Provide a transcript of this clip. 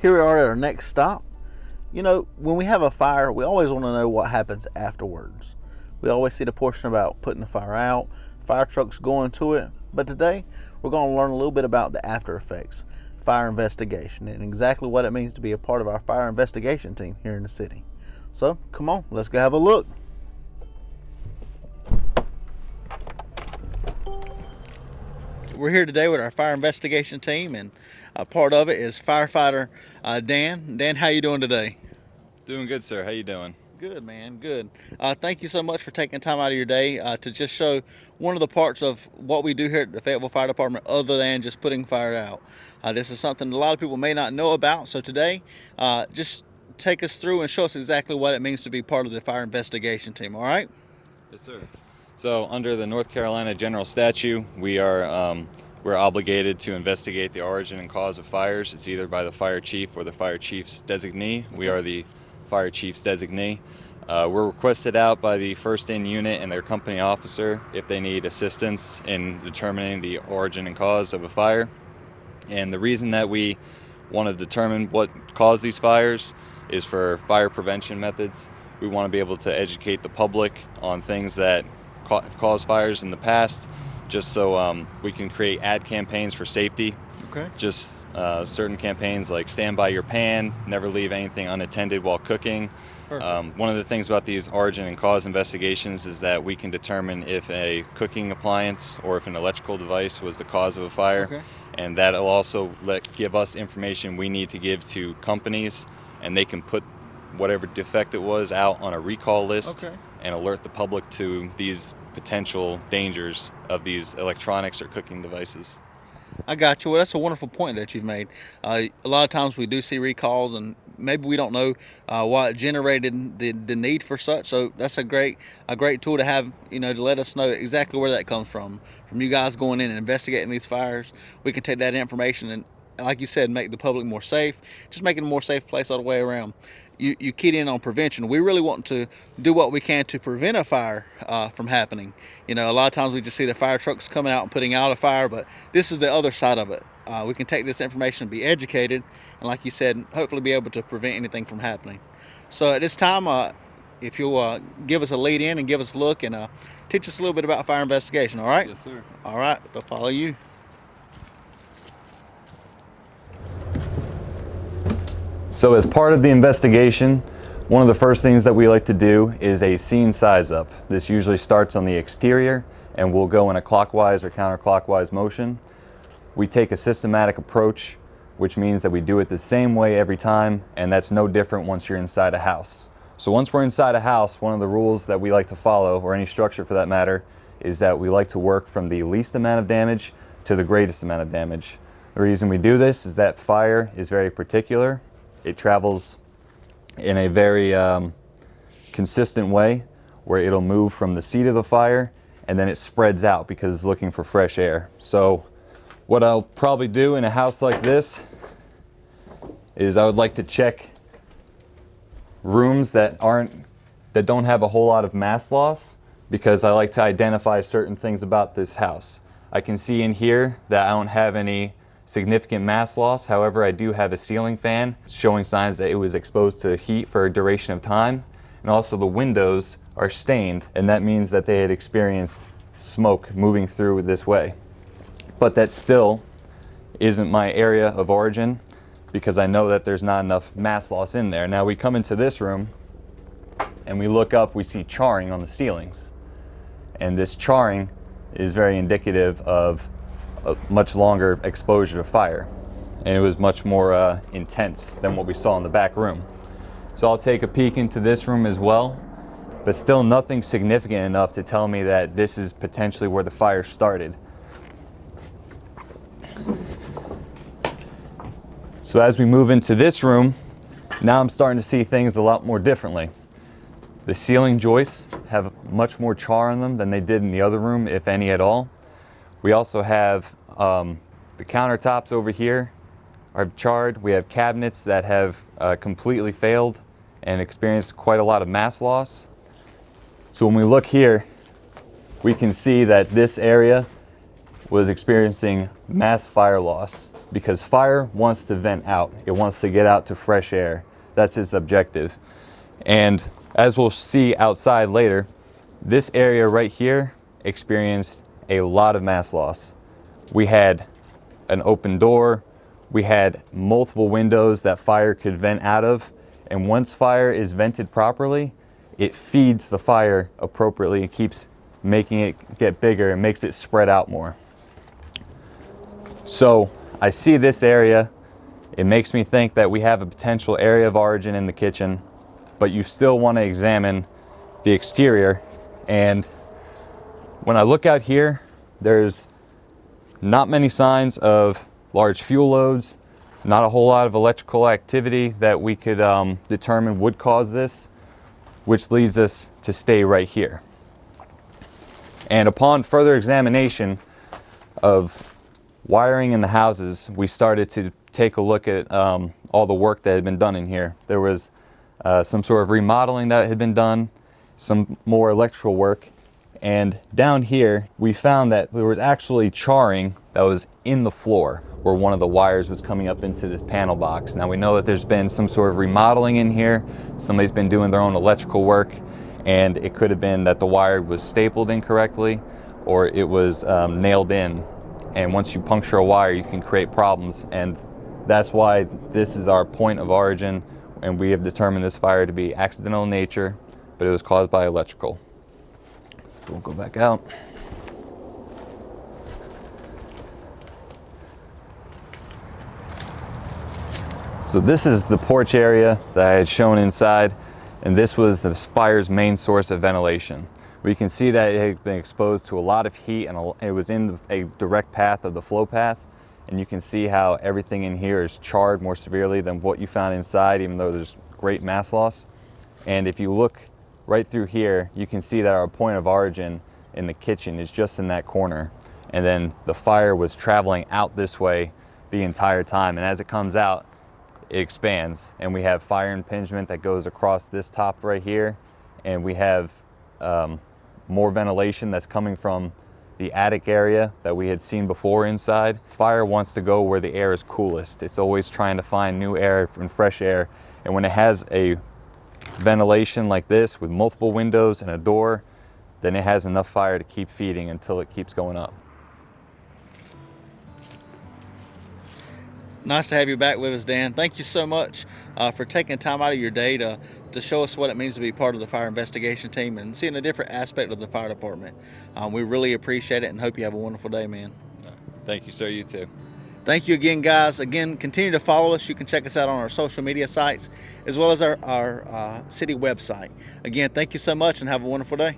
here we are at our next stop. You know, when we have a fire, we always want to know what happens afterwards. We always see the portion about putting the fire out, fire trucks going to it, but today we're going to learn a little bit about the after effects, fire investigation, and exactly what it means to be a part of our fire investigation team here in the city. So come on, let's go have a look. We're here today with our fire investigation team, and a part of it is firefighter Dan. Dan, how you doing today? Doing good, sir. How you doing? Good, man. Good. Thank you so much for taking time out of your day to just show one of the parts of what we do here at the Fayetteville Fire Department other than just putting fire out. This is something a lot of people may not know about, so today just take us through and show us exactly what it means to be part of the fire investigation team, all right? Yes, sir. So under the North Carolina General Statute, we're obligated to investigate the origin and cause of fires. It's either by the fire chief or the fire chief's designee. We are the fire chief's designee. We're requested out by the first in unit and their company officer if they need assistance in determining the origin and cause of a fire. And the reason that we want to determine what caused these fires is for fire prevention methods. We want to be able to educate the public on things that have caused fires in the past, just so we can create ad campaigns for safety. Okay. Just certain campaigns like stand by your pan, never leave anything unattended while cooking. One of the things about these origin and cause investigations is that we can determine if a cooking appliance or if an electrical device was the cause of a fire. Okay. And that'll also give us information we need to give to companies, and they can put whatever defect it was out on a recall list. Okay. And alert the public to these potential dangers of these electronics or cooking devices. I got you. Well, that's a wonderful point that you've made. A lot of times we do see recalls, and maybe we don't know what generated the need for such. So that's a great tool to have, to let us know exactly where that comes from you guys going in and investigating these fires. We can take that information and, like you said, make the public more safe, just making a more safe place all the way around. You keyed in on prevention. We really want to do what we can to prevent a fire from happening. A lot of times we just see the fire trucks coming out and putting out a fire, but this is the other side of it. We can take this information and be educated, and like you said, hopefully be able to prevent anything from happening. So at this time, if you'll give us a lead in and give us a look and teach us a little bit about fire investigation, all right? Yes, sir. All right, we'll follow you. So as part of the investigation, one of the first things that we like to do is a scene size up. This usually starts on the exterior and we'll go in a clockwise or counterclockwise motion. We take a systematic approach, which means that we do it the same way every time, and that's no different once you're inside a house. So once we're inside a house, one of the rules that we like to follow, or any structure for that matter, is that we like to work from the least amount of damage to the greatest amount of damage. The reason we do this is that fire is very particular. It travels in a very consistent way where it'll move from the seat of the fire and then it spreads out because it's looking for fresh air. So what I'll probably do in a house like this is I would like to check rooms that don't have a whole lot of mass loss, because I like to identify certain things about this house. I can see in here that I don't have any significant mass loss. However, I do have a ceiling fan showing signs that it was exposed to heat for a duration of time. And also the windows are stained, and that means that they had experienced smoke moving through this way. But that still isn't my area of origin, because I know that there's not enough mass loss in there. Now we come into this room and we look up, we see charring on the ceilings. And this charring is very indicative of a much longer exposure to fire, and it was much more intense than what we saw in the back room. So I'll take a peek into this room as well, but still nothing significant enough to tell me that this is potentially where the fire started. So as we move into this room, now I'm starting to see things a lot more differently. The ceiling joists have much more char on them than they did in the other room, if any at all. We also have the countertops over here are charred. We have cabinets that have completely failed and experienced quite a lot of mass loss. So when we look here, we can see that this area was experiencing mass fire loss. because fire wants to vent out. It wants to get out to fresh air. That's its objective. And as we'll see outside later, this area right here experienced a lot of mass loss. We had an open door, we had multiple windows that fire could vent out of, and once fire is vented properly, it feeds the fire appropriately and keeps making it get bigger and makes it spread out more. So I see this area, it makes me think that we have a potential area of origin in the kitchen, but you still want to examine the exterior. And when I look out here, there's not many signs of large fuel loads, not a whole lot of electrical activity that we could determine would cause this, which leads us to stay right here. And upon further examination of wiring in the houses, we started to take a look at all the work that had been done in here. There was some sort of remodeling that had been done, some more electrical work, and down here we found that there was actually charring that was in the floor where one of the wires was coming up into this panel box. Now we know that there's been some sort of remodeling in here. Somebody's been doing their own electrical work, and it could have been that the wire was stapled incorrectly or it was nailed in. And once you puncture a wire, you can create problems, and that's why this is our point of origin, and we have determined this fire to be accidental in nature, but it was caused by electrical. We'll go back out. So this is the porch area that I had shown inside, and this was the fire's main source of ventilation. We can see that it had been exposed to a lot of heat, and it was in a direct path of the flow path, and you can see how everything in here is charred more severely than what you found inside, even though there's great mass loss. And if you look right through here, you can see that our point of origin in the kitchen is just in that corner, and then the fire was traveling out this way the entire time, and as it comes out, it expands, and we have fire impingement that goes across this top right here, and we have more ventilation that's coming from the attic area that we had seen before inside. Fire wants to go where the air is coolest. It's always trying to find new air and fresh air, and when it has a ventilation like this with multiple windows and a door, then it has enough fire to keep feeding until it keeps going up. Nice to have you back with us, Dan. Thank you so much for taking time out of your day to show us what it means to be part of the fire investigation team and seeing a different aspect of the fire department. We really appreciate it and hope you have a wonderful day, man. Thank you, sir. You too. Thank you again, guys. Again, continue to follow us. You can check us out on our social media sites as well as our city website. Again, thank you so much and have a wonderful day.